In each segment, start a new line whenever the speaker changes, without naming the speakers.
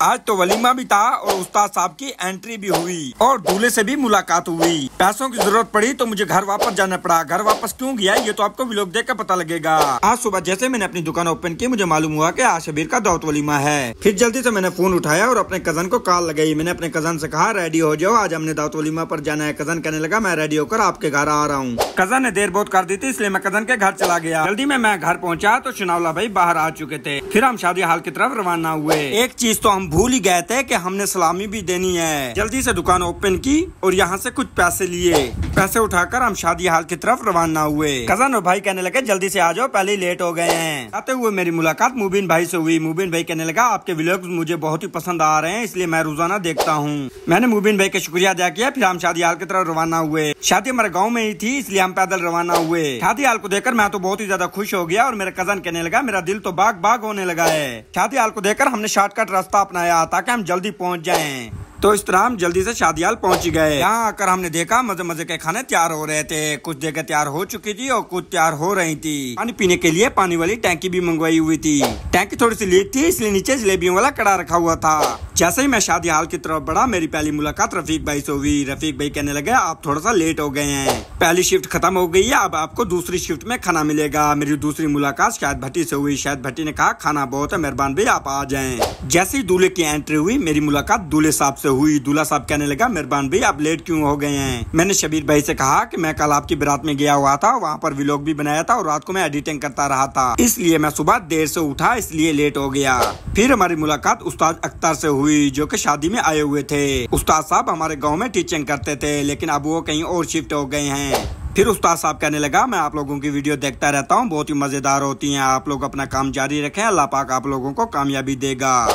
आज तो वलीमा भी था और उस्ताद साहब की एंट्री भी हुई और दूल्हे से भी मुलाकात हुई। पैसों की जरूरत पड़ी तो मुझे घर वापस जाना पड़ा। घर वापस क्यों गया ये तो आपको व्लॉग देख कर पता लगेगा। आज सुबह जैसे मैंने अपनी दुकान ओपन की मुझे मालूम हुआ कि आज शबीर का दावत वलीमा है। फिर जल्दी से मैंने फोन उठाया और अपने कजन को कॉल लगाई। मैंने अपने कजन से कहा रेडी हो जाओ, आज हमने दावत वलीमा पर जाना है। कजन कहने लगा मैं रेडी होकर आपके घर आ रहा हूँ। कजन ने देर बहुत कर दी थी इसलिए मैं कजन के घर चला गया। जल्दी में मैं घर पहुँचा तो शनाउल्लाह भाई बाहर आ चुके थे। फिर हम शादी हाल की तरफ रवाना हुए। एक चीज तो हम भूल ही गए थे कि हमने सलामी भी देनी है। जल्दी से दुकान ओपन की और यहाँ से कुछ पैसे लिए। पैसे उठाकर हम शादी हाल की तरफ रवाना हुए। कजन और भाई कहने लगे जल्दी से आ जाओ, पहले ही लेट हो गए हैं। आते हुए मेरी मुलाकात मुबीन भाई से हुई। मुबीन भाई कहने लगा आपके व्लॉग्स मुझे बहुत ही पसंद आ रहे हैं इसलिए मैं रोजाना देखता हूँ। मैंने मुबीन भाई का शुक्रिया अदा किया। फिर हम शादी हाल की तरफ रवाना हुए। शादी हमारे गाँव में ही थी इसलिए हम पैदल रवाना हुए। शादी हाल को देखकर मैं तो बहुत ही ज्यादा खुश हो गया और मेरा कजन कहने लगा मेरा दिल तो बाग बाग होने लगा है। शादी हाल को देखकर हमने शॉर्टकट रास्ता अपनाया ताकि हम जल्दी पहुंच जाएं। तो इस तरह हम जल्दी से शादी हाल पहुंच गए। यहाँ आकर हमने देखा मजे मजे के खाने तैयार हो रहे थे। कुछ जगह तैयार हो चुकी थी और कुछ तैयार हो रही थी। पानी पीने के लिए पानी वाली टैंकी भी मंगवाई हुई थी। टैंकी थोड़ी सी लीक थी इसलिए नीचे जलेबियों वाला कड़ा रखा हुआ था। जैसे ही मैं शादी हाल की तरफ बढ़ा मेरी पहली मुलाकात रफीक भाई से हुई। रफीक भाई कहने लगे आप थोड़ा सा लेट हो गए हैं, पहली शिफ्ट खत्म हो गई है, अब आपको दूसरी शिफ्ट में खाना मिलेगा। मेरी दूसरी मुलाकात शायद भट्टी से हुई। शायद भट्टी ने कहा खाना बहुत है, मेहरबान भाई आप आ जाएं। जैसे ही दूल्हे की एंट्री हुई मेरी मुलाकात दूल्हे साहब से हुई। दूल्हा साहब कहने लगा मेहरबान भाई आप लेट क्यों हो गए हैं। मैंने शबीर भाई से कहा कि मैं कल आपकी बारात में गया हुआ था, वहाँ पर व्लॉग भी बनाया था और रात को मैं एडिटिंग करता रहा था इसलिए मैं सुबह देर से उठा इसलिए लेट हो गया। फिर हमारी मुलाकात उस्ताद अख्तर से हुई जो कि शादी में आए हुए थे। उस्ताद साहब हमारे गांव में टीचिंग करते थे लेकिन अब वो कहीं और शिफ्ट हो गए हैं। फिर उस्ताद साहब कहने लगा मैं आप लोगों की वीडियो देखता रहता हूँ, बहुत ही मजेदार होती हैं, आप लोग अपना काम जारी रखें, अल्लाह पाक आप लोगों को कामयाबी देगा।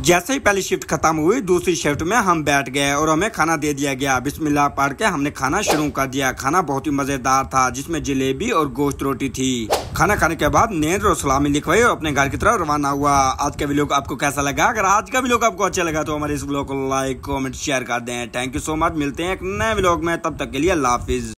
जैसे ही पहली शिफ्ट खत्म हुई दूसरी शिफ्ट में हम बैठ गए और हमें खाना दे दिया गया। बिस्मिल्लाह पढ़ के हमने खाना शुरू कर दिया। खाना बहुत ही मजेदार था जिसमें जलेबी और गोश्त रोटी थी। खाना खाने के बाद नेर और सलामी लिखवाई और अपने घर की तरफ रवाना हुआ। आज का व्लॉग आपको कैसा लगा? अगर आज का व्लॉग आपको अच्छा लगा तो हमारे इस व्लॉग को लाइक कमेंट शेयर कर दें। Thank you so much. मिलते हैं एक नए व्लॉग में, तब तक के लिए अल्लाह हाफिज।